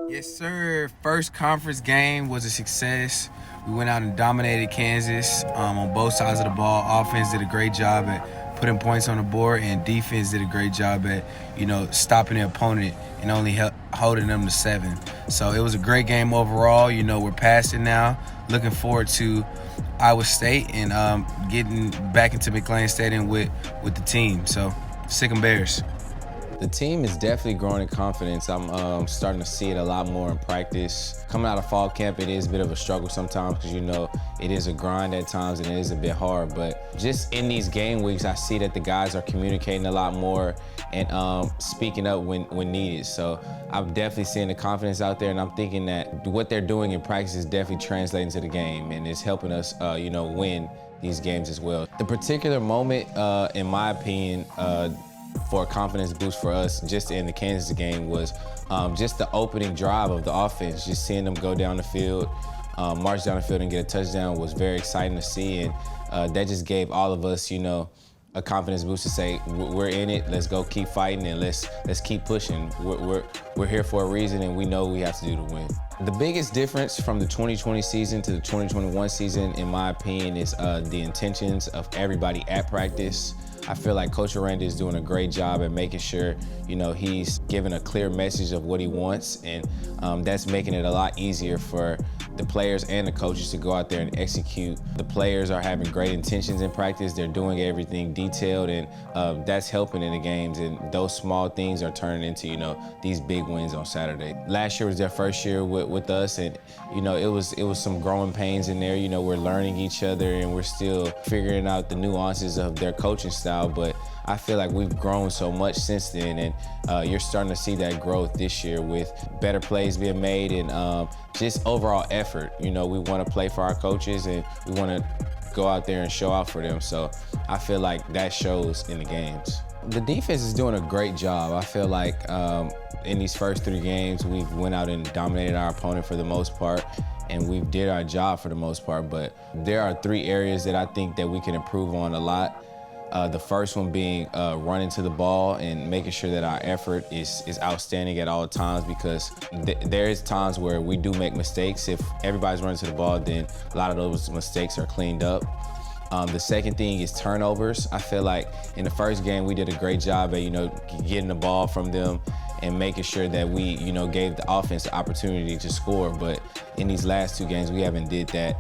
Yes, sir. First conference game was a success. We went out and dominated Kansas on both sides of the ball. Offense did a great job at putting points on the board, and defense did a great job at, stopping the opponent and only holding them to 7. So it was a great game overall. We're past it now. Looking forward to Iowa State and getting back into McLean Stadium with the team. So, sick 'em Bears. The team is definitely growing in confidence. I'm starting to see it a lot more in practice. Coming out of fall camp, it is a bit of a struggle sometimes because it is a grind at times and it is a bit hard. But just in these game weeks, I see that the guys are communicating a lot more and speaking up when needed. So I'm definitely seeing the confidence out there, and I'm thinking that what they're doing in practice is definitely translating to the game, and it's helping us, win these games as well. The particular moment, in my opinion, for a confidence boost for us just in the Kansas game was just the opening drive of the offense. Just seeing them go down the field, march down the field and get a touchdown was very exciting to see, and that just gave all of us, a confidence boost to say we're in it. Let's go keep fighting and let's keep pushing. We're here for a reason, and we know what we have to do to win. The biggest difference from the 2020 season to the 2021 season, in my opinion, is the intentions of everybody at practice. I feel like Coach Aranda is doing a great job at making sure, he's giving a clear message of what he wants, and that's making it a lot easier for the players and the coaches to go out there and execute. The players are having great intentions in practice. They're doing everything detailed, and that's helping in the games, and those small things are turning into, these big wins on Saturday. Last year was their first year with us, and, it was some growing pains in there. We're learning each other, and we're still figuring out the nuances of their coaching style, but I feel like we've grown so much since then, and you're starting to see that growth this year with better plays being made and just overall effort. We want to play for our coaches, and we want to go out there and show out for them. So I feel like that shows in the games. The defense is doing a great job. I feel like in these first 3 games, we've went out and dominated our opponent for the most part, and we've did our job for the most part. But there are 3 areas that I think that we can improve on a lot. The first one being running to the ball and making sure that our effort is outstanding at all times, because there is times where we do make mistakes. If everybody's running to the ball, then a lot of those mistakes are cleaned up. The second thing is turnovers. I feel like in the first game we did a great job at getting the ball from them and making sure that we gave the offense the opportunity to score. But in these last 2 games we haven't did that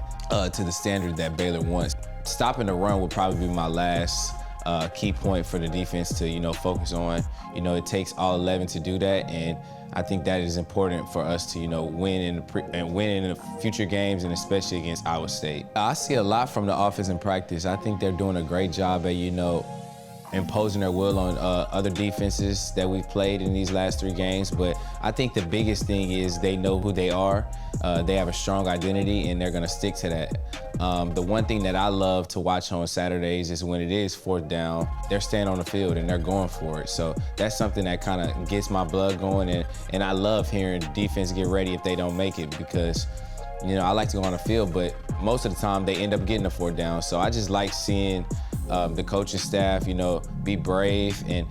to the standard that Baylor wants. Stopping the run would probably be my last key point for the defense to focus on. It takes all 11 to do that, and I think that is important for us to win in the future games, and especially against Iowa State. I see a lot from the offense in practice. I think they're doing a great job at imposing their will on other defenses that we've played in these last 3 games. But I think the biggest thing is they know who they are. They have a strong identity, and they're going to stick to that. The one thing that I love to watch on Saturdays is when it is 4th down, they're staying on the field and they're going for it. So that's something that kind of gets my blood going, and I love hearing defense get ready if they don't make it, because I like to go on the field, but most of the time they end up getting a 4th down. So I just like seeing the coaching staff, be brave and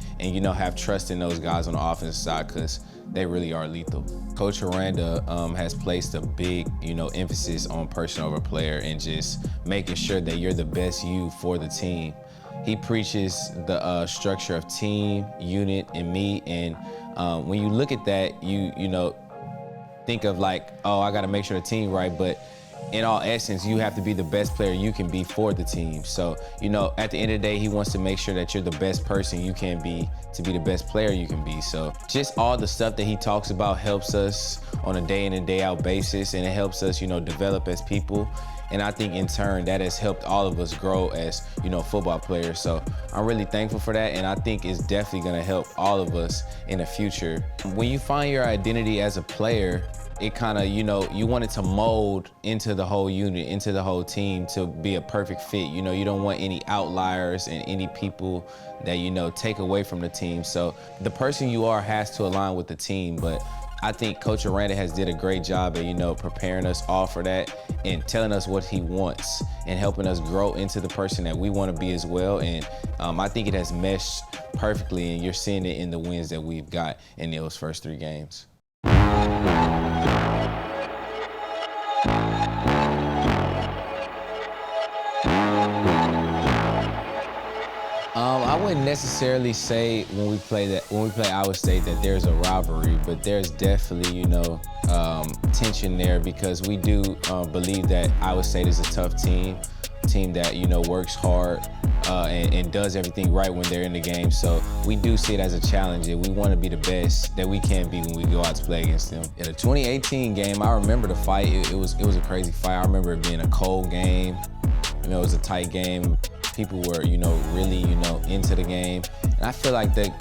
have trust in those guys on the offensive side, because they really are lethal. Coach Aranda has placed a big, emphasis on person over player and just making sure that you're the best you for the team. He preaches the structure of team, unit, and meet, and when you look at that, you think of like, oh, I got to make sure the team right, but in all essence, you have to be the best player you can be for the team. So, at the end of the day, he wants to make sure that you're the best person you can be to be the best player you can be. So just all the stuff that he talks about helps us on a day in and day out basis, and it helps us, develop as people. And I think in turn that has helped all of us grow as, football players. So I'm really thankful for that, and I think it's definitely gonna help all of us in the future. When you find your identity as a player, it kind of, you want it to mold into the whole unit, into the whole team to be a perfect fit. You don't want any outliers and any people that, take away from the team. So the person you are has to align with the team, but I think Coach Aranda has did a great job at, preparing us all for that and telling us what he wants and helping us grow into the person that we want to be as well. And I think it has meshed perfectly, and you're seeing it in the wins that we've got in those first 3 games. I wouldn't necessarily say when we play Iowa State that there's a rivalry, but there's definitely, tension there because we do believe that Iowa State is a tough team that, works hard and does everything right when they're in the game. So we do see it as a challenge and we want to be the best that we can be when we go out to play against them. In the 2018 game, I remember the fight. It was a crazy fight. I remember it being a cold game. It was a tight game. People were, really, into the game. And I feel like the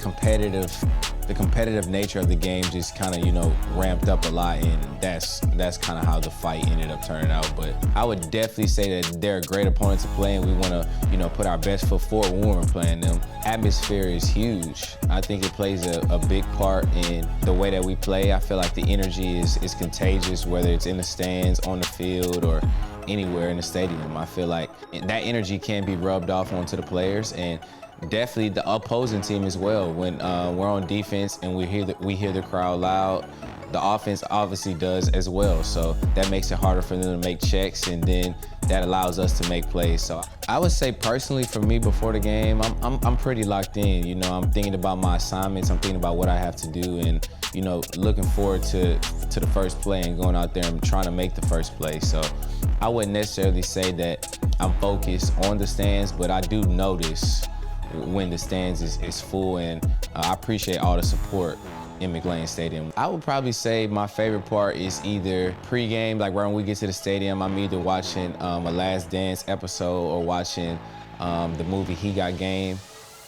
competitive nature of the game just kind of, ramped up a lot, and that's kind of how the fight ended up turning out. But I would definitely say that they're a great opponent to play, and we want to, put our best foot forward when we're playing them. Atmosphere is huge. I think it plays a big part in the way that we play. I feel like the energy is contagious, whether it's in the stands, on the field, or anywhere in the stadium. I feel like that energy can be rubbed off onto the players, and definitely the opposing team as well. When we're on defense and we hear the crowd loud, the offense obviously does as well. So that makes it harder for them to make checks, and then that allows us to make plays. So I would say personally for me before the game, I'm pretty locked in. I'm thinking about my assignments, I'm thinking about what I have to do, and looking forward to the first play and going out there and trying to make the first play. So I wouldn't necessarily say that I'm focused on the stands, but I do notice when the stands is full, and I appreciate all the support in McLean Stadium. I would probably say my favorite part is either pregame, like right when we get to the stadium, I'm either watching a Last Dance episode or watching the movie He Got Game,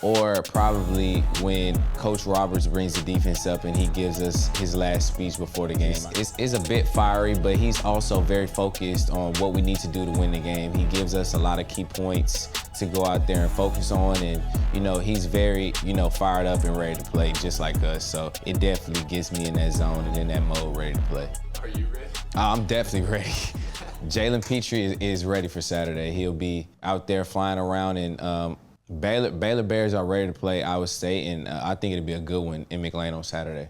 or probably when Coach Roberts brings the defense up and he gives us his last speech before the game. It's a bit fiery, but he's also very focused on what we need to do to win the game. He gives us a lot of key points to go out there and focus on, and he's very fired up and ready to play just like us. So it definitely gets me in that zone and in that mode, ready to play. Are you ready? I'm definitely ready. Jalen Petrie is ready for Saturday. He'll be out there flying around, and Baylor Bears are ready to play Iowa State, and I think it'll be a good one in McLean on Saturday.